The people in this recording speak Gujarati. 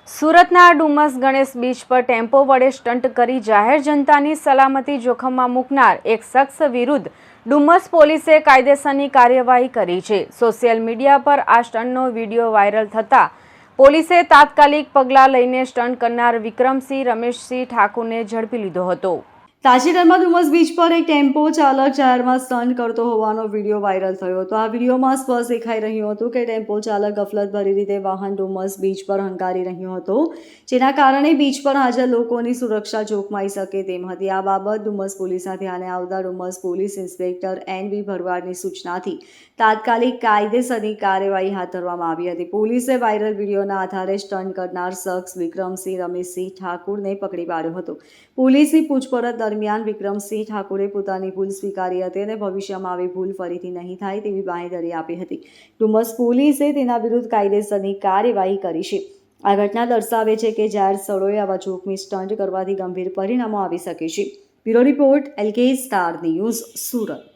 સુરતના ડુમસ ગણેશ બીચ પર ટેમ્પો વડે સ્ટન્ટ કરી જાહેર જનતાની સલામતી જોખમમાં મૂકનાર એક શખ્સ વિરુદ્ધ ડુમસ પોલીસે કાયદેસરની કાર્યવાહી કરી છે। સોશિયલ મીડિયા પર આ સ્ટન્ટનો વિડીયો વાયરલ થતા પોલીસે તાત્કાલિક પગલાં લઈને સ્ટન્ટ કરનાર વિક્રમસિંહ રમેશસિંહ ઠાકુરને ઝડપી લીધો હતો। તાજેતરમાં ડુમસ બીચ પર એક ટેમ્પો ચાલક જાહેરમાં સ્ટન્ટ કરતો હોવાનો વિડીયો વાયરલ થયો હતો। આ વિડીયોમાં સ્પષ્ટ દેખાઈ રહ્યું હતું કે ટેમ્પો ચાલક ગફલતભરી રીતે વાહન ડુમસ બીચ પર હંકારી રહ્યો હતો, જેના કારણે બીચ પર હાજર લોકોની સુરક્ષા જોખમાઈ શકે તેમ હતી। આ બાબત ડુમસ પોલીસના ધ્યાને આવતા ડુમસ પોલીસ ઇન્સ્પેક્ટર NV ભરવાડની સૂચનાથી તાત્કાલિક કાયદેસરની કાર્યવાહી હાથ ધરવામાં આવી હતી। પોલીસે વાયરલ વિડીયોના આધારે સ્ટન્ટ કરનાર શખ્સ વિક્રમસિંહ રમેશસિંહ ઠાકુરને પકડી પાડ્યો હતો। પોલીસની પૂછપરછ દરમિયાન વિક્રમસિંહ ઠાકુરે પોતાની ભૂલ સ્વીકારી હતી અને ભવિષ્યમાં આવી ભૂલ ફરીથી નહીં થાય તેવી બાંહેધરી આપી હતી। ડુમસ પોલીસે તેના વિરુદ્ધ કાયદેસરની કાર્યવાહી કરી છે। આ ઘટના દર્શાવે છે કે જાહેર સ્થળોએ આવા જોખમી સ્ટન્ટ કરવાથી ગંભીર પરિણામો આવી શકે છે। Bureau report LK star news, Surat.